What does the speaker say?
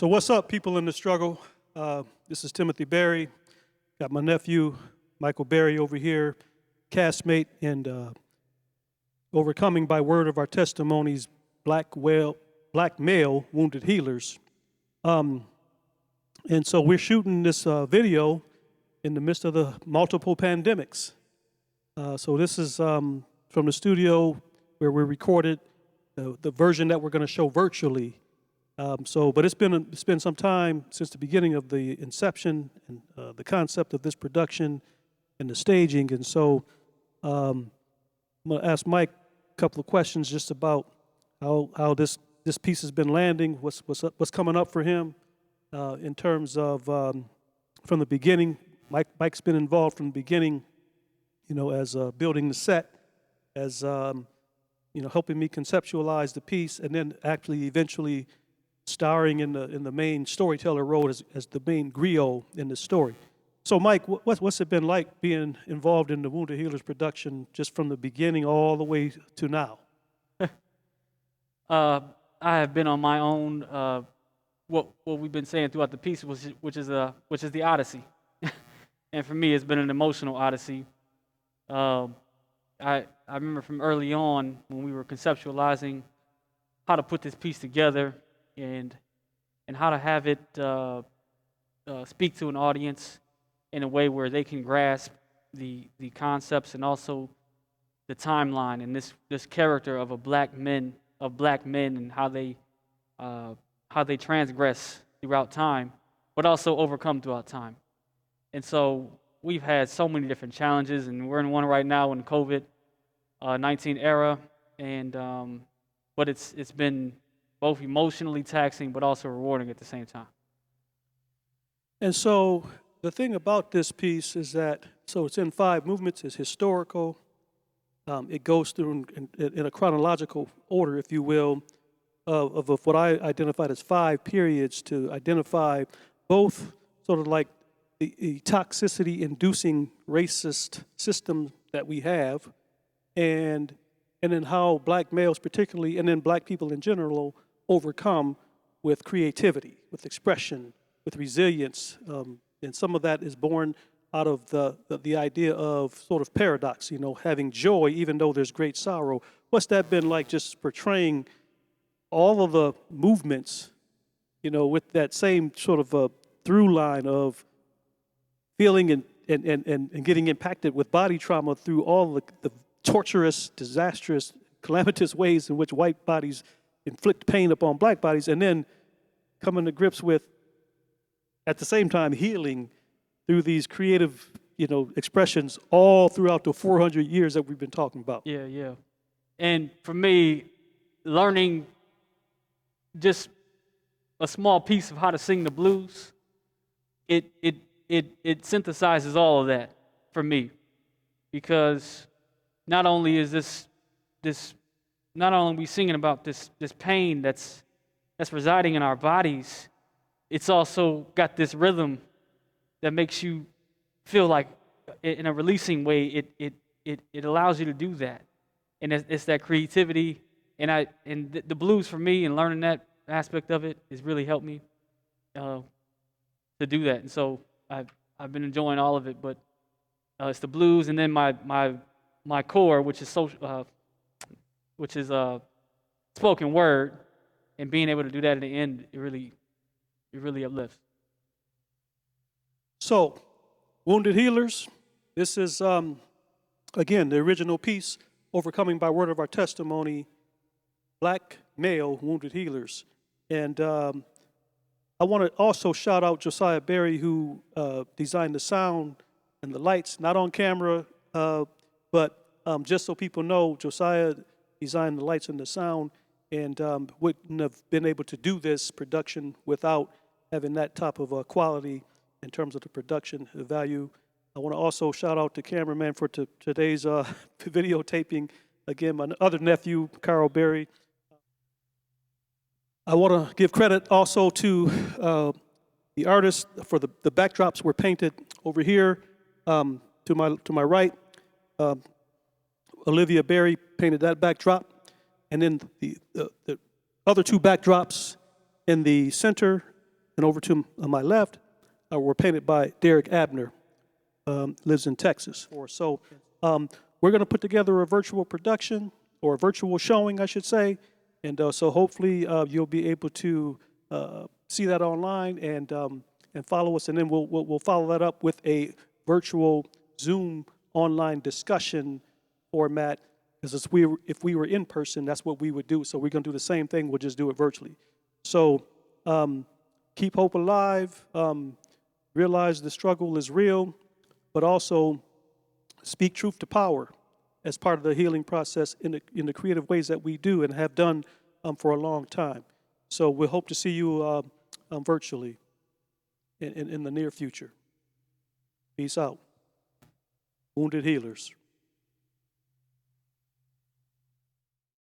So what's up, people in the struggle? This is Timothy Berry. Got my nephew, Michael Berry, over here, castmate and overcoming by word of our testimonies, black male wounded healers. And so we're shooting this video in the midst of the multiple pandemics. So this is from the studio where we recorded the version that we're going to show virtually. But it's been some time since the beginning of the inception and the concept of this production and the staging, and so I'm going to ask Mike a couple of questions just about how this piece has been landing, what's coming up for him in terms of from the beginning. Mike's been involved from the beginning, as building the set, as helping me conceptualize the piece, and then actually eventually starring in the main storyteller role as the main griot in the story. So, Mike, what's it been like being involved in the Wounded Healers production just from the beginning all the way to now? I have been on my own. What we've been saying throughout the piece, which is the Odyssey, and for me, it's been an emotional Odyssey. I remember from early on when we were conceptualizing how to put this piece together and how to have it speak to an audience in a way where they can grasp the concepts and also the timeline and this character of black men and how they transgress throughout time, but also overcome throughout time. And so we've had so many different challenges, and we're in one right now in the COVID-19 era, and but it's been both emotionally taxing but also rewarding at the same time. And so the thing about this piece is that, so it's in 5 movements, it's historical, it goes through in a chronological order, if you will, of what I identified as 5 periods to identify both sort of like the toxicity-inducing racist system that we have, and then how black males particularly, and then black people in general, overcome with creativity, with expression, with resilience, and some of that is born out of the idea of sort of paradox, having joy even though there's great sorrow. What's that been like, just portraying all of the movements, with that same sort of through line of feeling and getting impacted with body trauma through all the torturous, disastrous, calamitous ways in which white bodies inflict pain upon black bodies, and then coming to grips with, at the same time, healing through these creative, expressions all throughout the 400 years that we've been talking about. Yeah. And for me, learning just a small piece of how to sing the blues, it synthesizes all of that for me, because not only is this not only are we singing about this pain that's residing in our bodies, it's also got this rhythm that makes you feel like, in a releasing way, it allows you to do that, and it's that creativity, and the blues for me, and learning that aspect of it has really helped me to do that, and so I've been enjoying all of it, but it's the blues, and then my core, which is spoken word, and being able to do that at the end, it really uplifts. So, Wounded Healers, this is, again, the original piece, Overcoming by Word of Our Testimony, Black Male Wounded Healers. And I want to also shout out Josiah Berry, who designed the sound and the lights, not on camera, but just so people know, Josiah designed the lights and the sound, and wouldn't have been able to do this production without having that type of quality in terms of the production value. I want to also shout out the cameraman for today's videotaping. Again, my other nephew, Carl Berry. I want to give credit also to the artists for the backdrops were painted over here to my right. Olivia Berry painted that backdrop, and then the other 2 backdrops in the center And over to my left were painted by Derek Abner, lives in Texas. So we're going to put together a virtual production, or a virtual showing, I should say. And so hopefully you'll be able to see that online and follow us. And then we'll follow that up with a virtual Zoom online discussion format. Because if we were in person, that's what we would do. So we're going to do the same thing. We'll just do it virtually. So keep hope alive. Realize the struggle is real, but also speak truth to power as part of the healing process in the creative ways that we do and have done for a long time. So we hope to see you virtually in the near future. Peace out. Wounded healers.